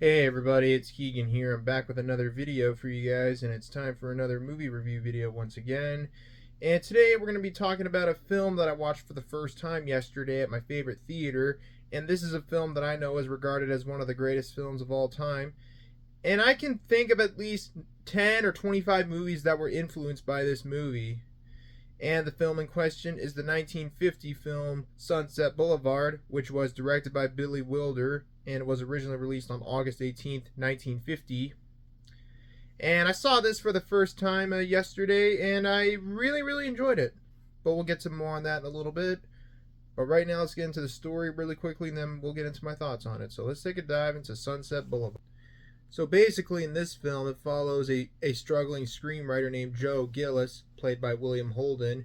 Hey everybody, it's Keagan here. I'm back with another video for you guys, and it's time for another movie review video once again. And today we're going to be talking about a film that I watched for the first time yesterday at my favorite theater. And this is a film that I know is regarded as one of the greatest films of all time. And I can think of at least 10 or 25 movies that were influenced by this movie. And the film in question is the 1950 film Sunset Boulevard, which was directed by Billy Wilder, and it was originally released on August 18th, 1950. And I saw this for the first time yesterday, and I really enjoyed it. But we'll get to more on that in a little bit. But right now, let's get into the story really quickly, and then we'll get into my thoughts on it. So let's take a dive into Sunset Boulevard. So basically, in this film, it follows a struggling screenwriter named Joe Gillis, played by William Holden,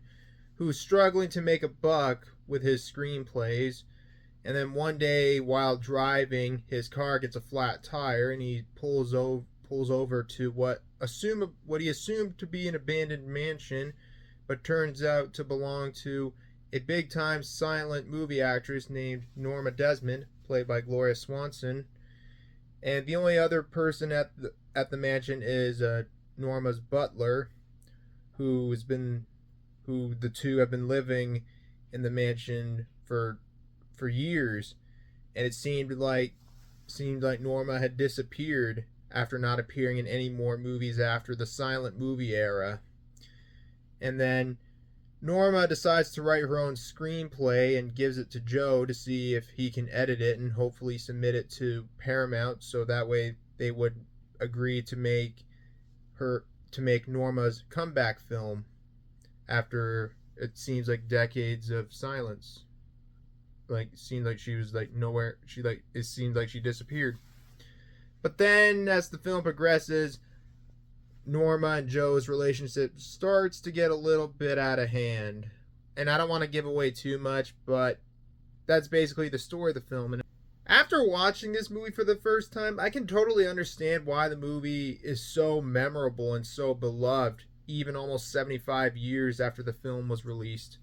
who's struggling to make a buck with his screenplays. And then one day, while driving, his car gets a flat tire, and he pulls over to what he assumed to be an abandoned mansion, but turns out to belong to a big-time silent movie actress named Norma Desmond, played by Gloria Swanson. And the only other person at the mansion is Norma's butler, who the two have been living in the mansion for years, and it seemed like Norma had disappeared after not appearing in any more movies after the silent movie era. And then Norma decides to write her own screenplay and gives it to Joe to see if he can edit it and hopefully submit it to Paramount, so that way they would agree to make Norma's comeback film after it seems like decades of silence. Like, it seemed like she was like nowhere. It seemed like she disappeared. But then as the film progresses, Norma and Joe's relationship starts to get a little bit out of hand. And I don't want to give away too much, but that's basically the story of the film. And after watching this movie for the first time, I can totally understand why the movie is so memorable and so beloved, even almost 75 years after the film was released.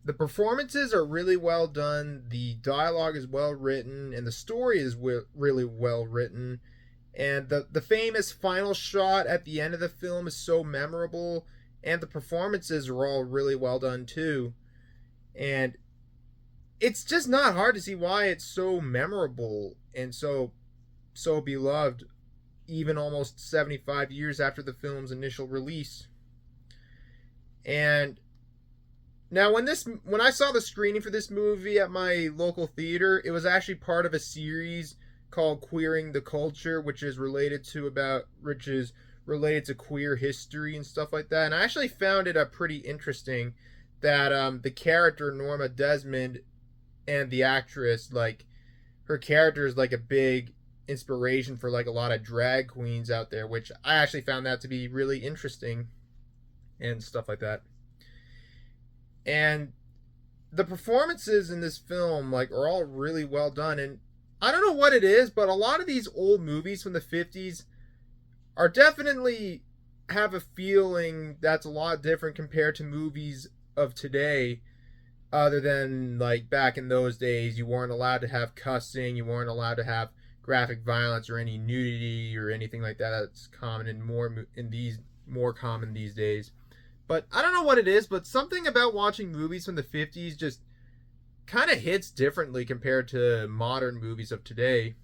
The performances are really well done, the dialogue is well written, and the story is really well written. And the famous final shot at the end of the film is so memorable, and the performances are all really well done too. And it's just not hard to see why it's so memorable and so beloved, even almost 75 years after the film's initial release. And now, when I saw the screening for this movie at my local theater, it was actually part of a series called Queering the Culture, which is related to queer history and stuff like that. And I actually found it pretty interesting that the character Norma Desmond and the actress, like, her character is like a big inspiration for like a lot of drag queens out there, which I actually found that to be really interesting and stuff like that. And the performances in this film are all really well done. And I don't know what it is, but a lot of these old movies from the 50s are definitely have a feeling that's a lot different compared to movies of today. Other than like back in those days, you weren't allowed to have cussing, you weren't allowed to have graphic violence or any nudity or anything like that. That's common more common these days. But I don't know what it is, but something about watching movies from the 50s just kind of hits differently compared to modern movies of today.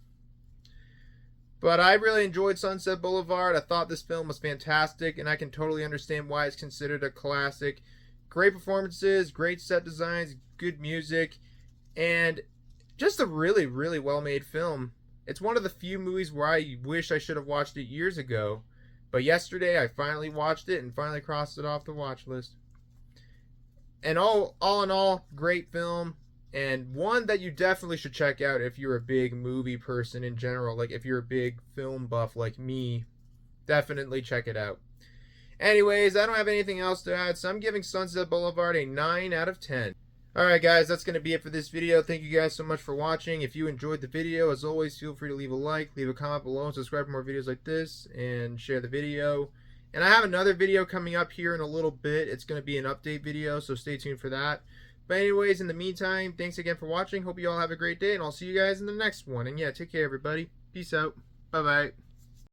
But I really enjoyed Sunset Boulevard. I thought this film was fantastic, and I can totally understand why it's considered a classic. Great performances, great set designs, good music, and just a really well-made film. It's one of the few movies where I wish I should have watched it years ago. But yesterday, I finally watched it and finally crossed it off the watch list. And all in all, great film. And one that you definitely should check out if you're a big movie person in general. Like, if you're a big film buff like me, definitely check it out. Anyways, I don't have anything else to add, so I'm giving Sunset Boulevard a 9 out of 10. Alright guys, that's going to be it for this video. Thank you guys so much for watching. If you enjoyed the video, as always, feel free to leave a like, leave a comment below, and subscribe for more videos like this, and share the video. And I have another video coming up here in a little bit. It's going to be an update video, so stay tuned for that. But anyways, in the meantime, thanks again for watching. Hope you all have a great day, and I'll see you guys in the next one. And yeah, take care, everybody. Peace out. Bye bye.